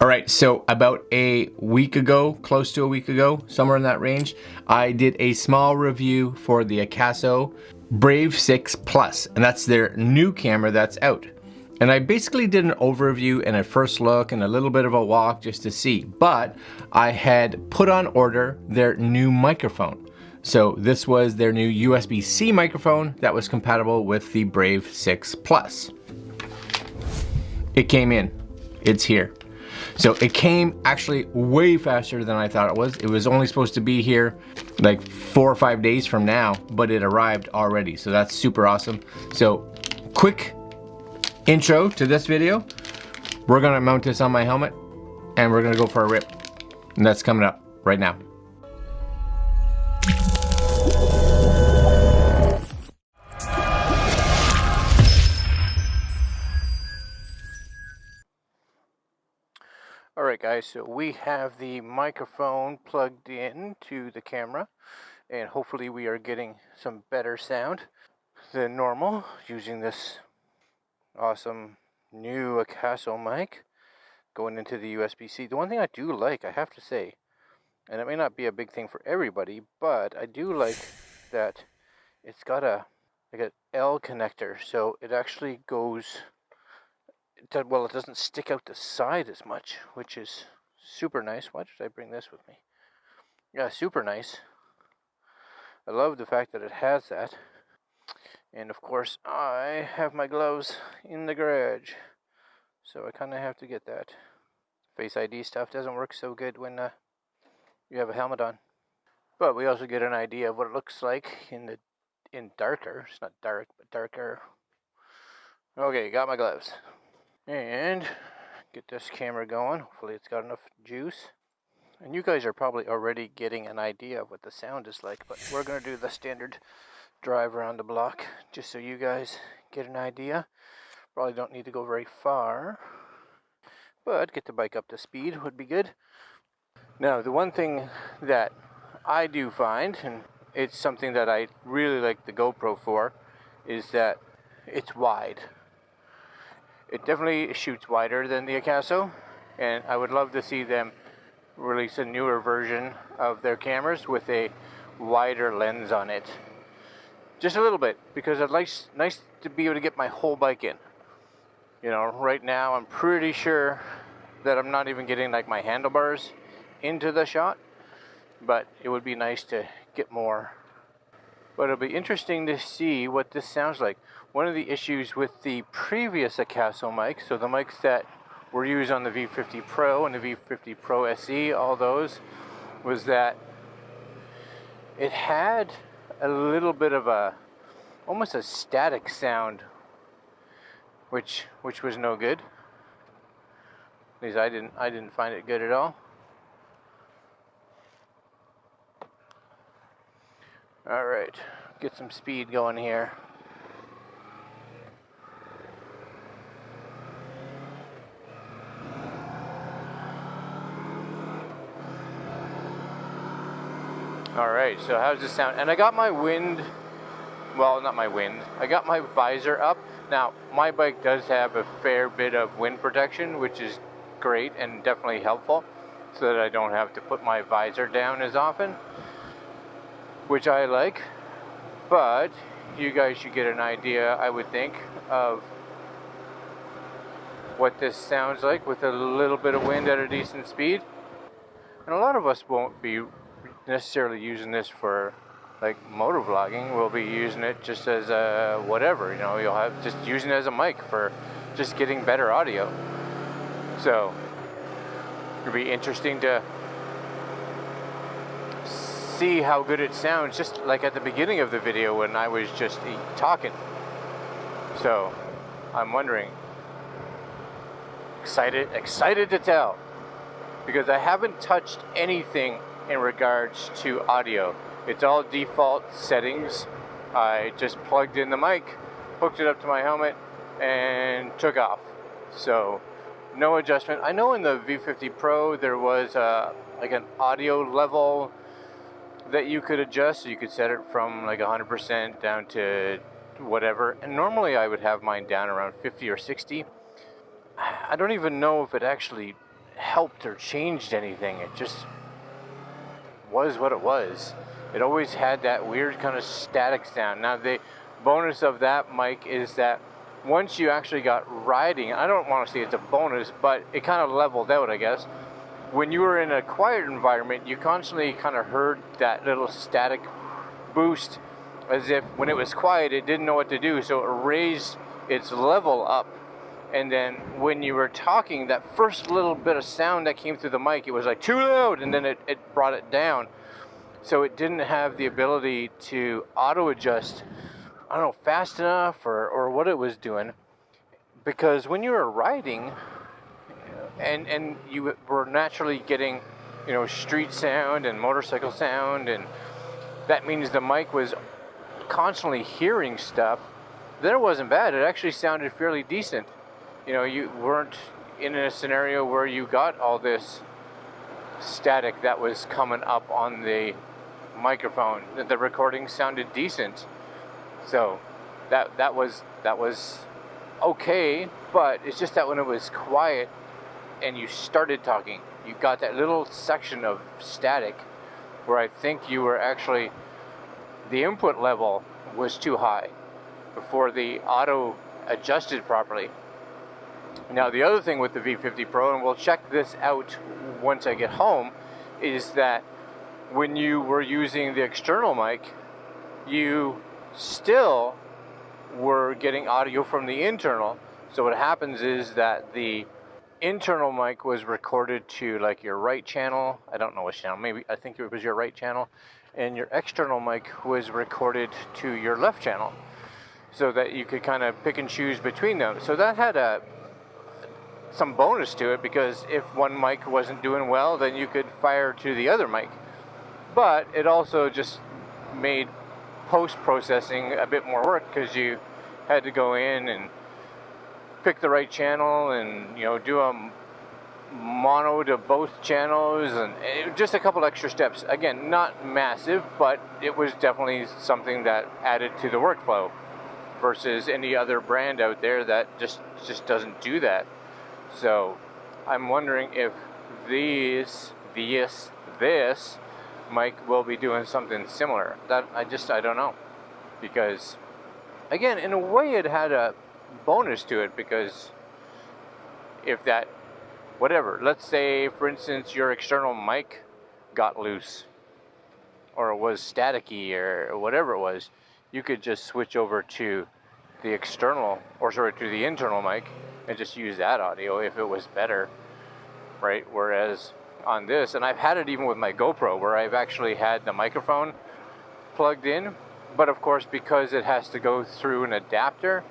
Alright, so about a week ago, close to a week ago, somewhere in that range, I did a small review for the Akaso Brave 6 Plus, and that's their new camera that's out. And I basically did an overview and a first look and a little bit of a walk just to see, but I had put on order their new microphone. So this was their new USB-C microphone that was compatible with the Brave 6 Plus. It came in, it's here. So it came actually way faster than I thought it was. It was only supposed to be here like 4 or 5 days from now, but it arrived already. So that's super awesome. So quick intro to this video. We're gonna mount this on my helmet and we're gonna go for a rip. And that's coming up right now. Alright guys, so we have the microphone plugged in to the camera and hopefully we are getting some better sound than normal using this awesome new Akaso mic going into the USB-C. The one thing I do like, I have to say, and it may not be a big thing for everybody, but I do like that it's got a like an L connector, so it actually goes, well, it doesn't stick out the side as much, which is super nice. Why did I bring this with me? Yeah, super nice. I love the fact that it has that. And of course, I have my gloves in the garage, so I kind of have to get that. Face ID stuff doesn't work so good when you have a helmet on. But we also get an idea of what it looks like in darker. It's not dark, but darker. Okay, got my gloves. And get this camera going. Hopefully it's got enough juice. And you guys are probably already getting an idea of what the sound is like, but we're going to do the standard drive around the block just so you guys get an idea. Probably don't need to go very far, but get the bike up to speed would be good. Now, the one thing that I do find, and it's something that I really like the GoPro for, is that it's wide. It definitely shoots wider than the Akaso, and I would love to see them release a newer version of their cameras with a wider lens on it. Just a little bit, because I'd like nice to be able to get my whole bike in. You know, right now I'm pretty sure that I'm not even getting like my handlebars into the shot, but it would be nice to get more. But it'll be interesting to see what this sounds like. One of the issues with the previous Akaso mic, so the mics that were used on the V50 Pro and the V50 Pro SE, all those, was that it had a little bit of a, almost a static sound, which was no good. At least I didn't find it good at all. All right, get some speed going here. Alright, so how's this sound? And I got my wind, well, not my wind, I got my visor up. Now, my bike does have a fair bit of wind protection, which is great and definitely helpful, so that I don't have to put my visor down as often, which I like. But you guys should get an idea, I would think, of what this sounds like with a little bit of wind at a decent speed. And a lot of us won't be necessarily using this for like motor vlogging. We'll be using it just as a whatever, you know, you'll have just using it as a mic for just getting better audio. So it'll be interesting to see how good it sounds, just like at the beginning of the video when I was just talking. So I'm wondering, excited to tell, because I haven't touched anything in regards to audio. It's all default settings. I just plugged in the mic, hooked it up to my helmet, and took off. So no adjustment. I know in the V50 Pro there was like an audio level that you could adjust, so you could set it from like 100% down to whatever, and normally I would have mine down around 50 or 60. I don't even know if it actually helped or changed anything. It just was what it was. It always had that weird kind of static sound. Now the bonus of that mic is that once you actually got riding, I don't want to say it's a bonus, but it kind of leveled out, I guess. When you were in a quiet environment, you constantly kind of heard that little static boost, as if when it was quiet, it didn't know what to do, so it raised its level up. And then when you were talking, that first little bit of sound that came through the mic, it was like too loud, and then it brought it down. So it didn't have the ability to auto-adjust, I don't know, fast enough or what it was doing. Because when you were riding, and you were naturally getting, you know, street sound and motorcycle sound, and that means the mic was constantly hearing stuff, then it wasn't bad. It actually sounded fairly decent. You know, you weren't in a scenario where you got all this static that was coming up on the microphone. The recording sounded decent. So that was okay, but it's just that when it was quiet and you started talking, you got that little section of static where I think you were actually, the input level was too high before the auto adjusted properly. Now the other thing with the V50 Pro, and we'll check this out once I get home, is that when you were using the external mic, you still were getting audio from the internal. So what happens is that the internal mic was recorded to like your right channel, I don't know which channel, maybe I think it was your right channel, and your external mic was recorded to your left channel, so that you could kind of pick and choose between them. So that had some bonus to it, because if one mic wasn't doing well, then you could fire to the other mic. But it also just made post-processing a bit more work, because you had to go in and pick the right channel and, you know, do a mono to both channels, and just a couple extra steps. Again, not massive, but it was definitely something that added to the workflow versus any other brand out there that just doesn't do that. So I'm wondering if this mic will be doing something similar. That I don't know, because again, in a way it had a bonus to it, because if that, whatever, let's say for instance your external mic got loose or it was staticky or whatever it was, you could just switch over to the external, or sorry, to the internal mic and just use that audio if it was better, right? Whereas on this, and I've had it even with my GoPro, where I've actually had the microphone plugged in, but of course because it has to go through an adapter,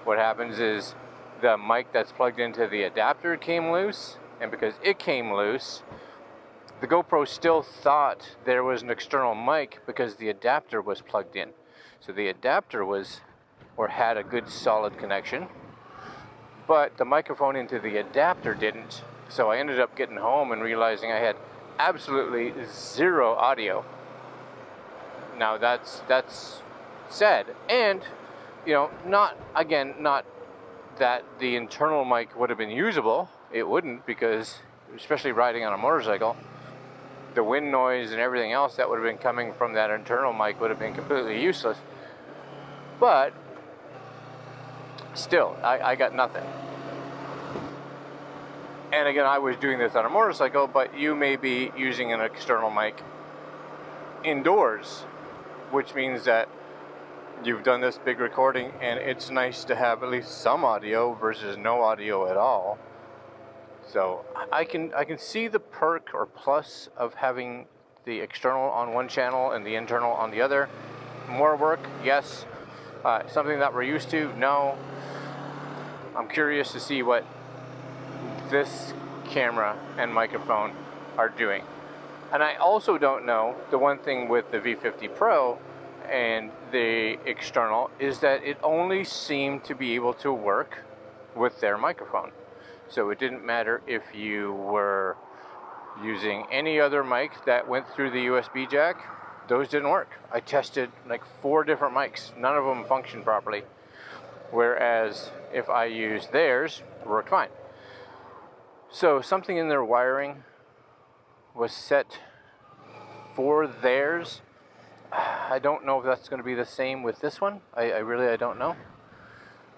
what happens is the mic that's plugged into the adapter came loose, and because it came loose, the GoPro still thought there was an external mic because the adapter was plugged in. So the adapter was, or had a good solid connection, but the microphone into the adapter didn't. So I ended up getting home and realizing I had absolutely zero audio. Now that's sad, and you know, not that the internal mic would have been usable. It wouldn't, because especially riding on a motorcycle, the wind noise and everything else that would have been coming from that internal mic would have been completely useless. But still, I got nothing. And again, I was doing this on a motorcycle, but you may be using an external mic indoors, which means that you've done this big recording and it's nice to have at least some audio versus no audio at all. So I can see the perk or plus of having the external on one channel and the internal on the other. More work, yes. Something that we're used to, no. I'm curious to see what this camera and microphone are doing. And I also don't know, the one thing with the V50 Pro and the external is that it only seemed to be able to work with their microphone. So it didn't matter if you were using any other mic that went through the USB jack, those didn't work. I tested like 4 different mics, none of them functioned properly. Whereas if I used theirs, it worked fine. So something in their wiring was set for theirs. I don't know if that's going to be the same with this one. I really don't know.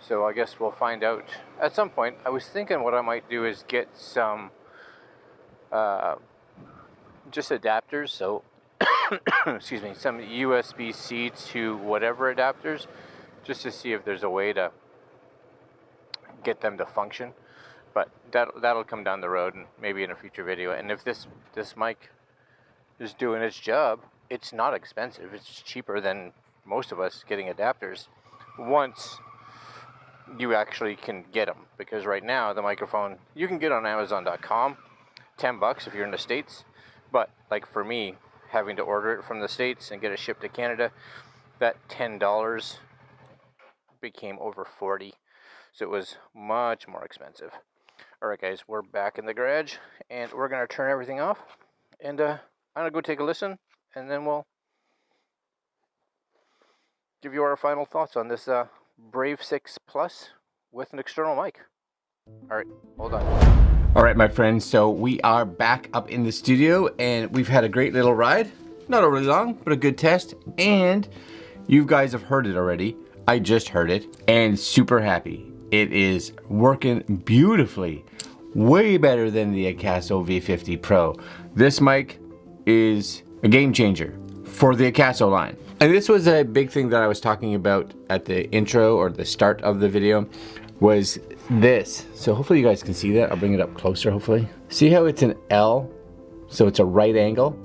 So I guess we'll find out at some point. I was thinking what I might do is get some just adapters. So excuse me, some USB-C to whatever adapters, just to see if there's a way to get them to function. But that'll come down the road, and maybe in a future video. And if this mic is doing its job, it's not expensive. It's cheaper than most of us getting adapters once you actually can get them. Because right now the microphone you can get on Amazon.com, $10 if you're in the States. But like for me, having to order it from the States and get it shipped to Canada, that $10 became over $40. So it was much more expensive. Alright guys, we're back in the garage, and we're going to turn everything off, and I'm going to go take a listen, and then we'll give you our final thoughts on this Brave 6 Plus with an external mic. Alright, hold on. Alright my friends, so we are back up in the studio, and we've had a great little ride. Not overly long, but a good test, and you guys have heard it already. I just heard it, and super happy. It is working beautifully, way better than the Akaso V50 Pro. This mic is a game changer for the Akaso line. And this was a big thing that I was talking about at the intro or the start of the video, was this. So hopefully you guys can see that. I'll bring it up closer, hopefully. See how it's an L? So it's a right angle,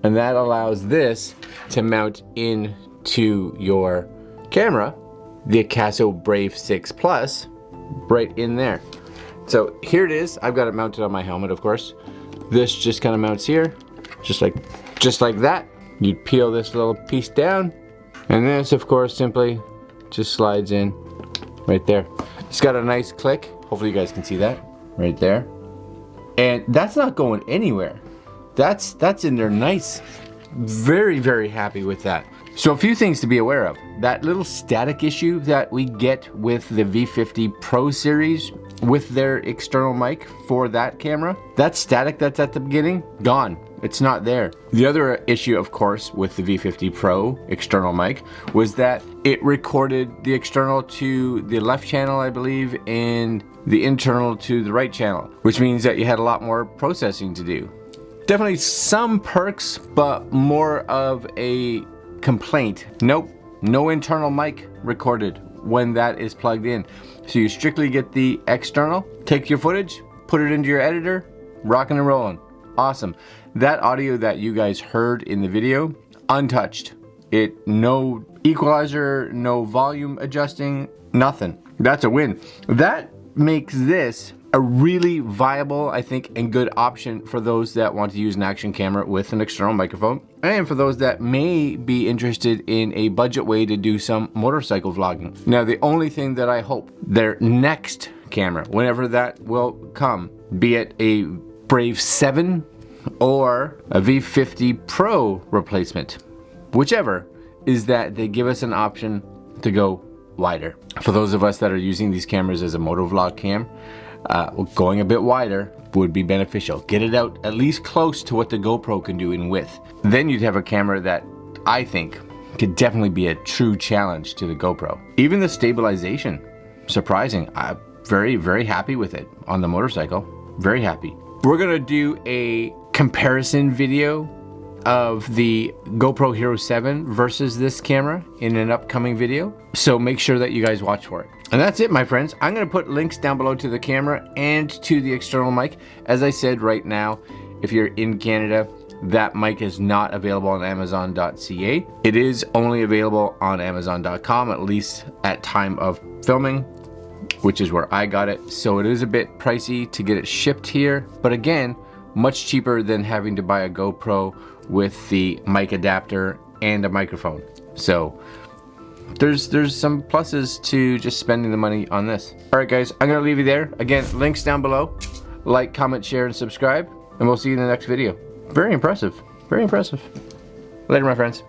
and that allows this to mount into your camera, the Akaso Brave 6 Plus, right in there. So here it is. I've got it mounted on my helmet, of course. This just kind of mounts here, just like that. You peel this little piece down, and this, of course, simply just slides in right there. It's got a nice click. Hopefully you guys can see that right there. And that's not going anywhere. That's in there nice. Very, very happy with that. So a few things to be aware of. That little static issue that we get with the V50 Pro series with their external mic for that camera, that static that's at the beginning, gone. It's not there. The other issue, of course, with the V50 Pro external mic was that it recorded the external to the left channel, I believe, and the internal to the right channel, which means that you had a lot more processing to do. Definitely some perks, but more of a complaint. Nope, no internal mic recorded when that is plugged in. So you strictly get the external, take your footage, put it into your editor, rocking and rolling. Awesome. That audio that you guys heard in the video, untouched. No equalizer, no volume adjusting, nothing. That's a win. That makes this a really viable, I think, and good option for those that want to use an action camera with an external microphone, and for those that may be interested in a budget way to do some motorcycle vlogging. Now, the only thing that I hope their next camera, whenever that will come, be it a Brave 7 or a V50 Pro replacement, whichever, is that they give us an option to go wider. For those of us that are using these cameras as a motovlog cam, going a bit wider would be beneficial. Get it out at least close to what the GoPro can do in width. Then you'd have a camera that I think could definitely be a true challenge to the GoPro. Even the stabilization, surprising. I'm very, very happy with it on the motorcycle. Very happy. We're gonna do a comparison video of the GoPro Hero 7 versus this camera in an upcoming video. So make sure that you guys watch for it. And that's it, my friends. I'm gonna put links down below to the camera and to the external mic. As I said, right now, if you're in Canada, that mic is not available on Amazon.ca. It is only available on Amazon.com, at least at time of filming, which is where I got it. So it is a bit pricey to get it shipped here, but again, much cheaper than having to buy a GoPro with the mic adapter and a microphone. So there's some pluses to just spending the money on this. All right, guys, I'm gonna leave you there. Again, links down below. Like, comment, share, and subscribe, and we'll see you in the next video. Very impressive. Very impressive. Later, my friends.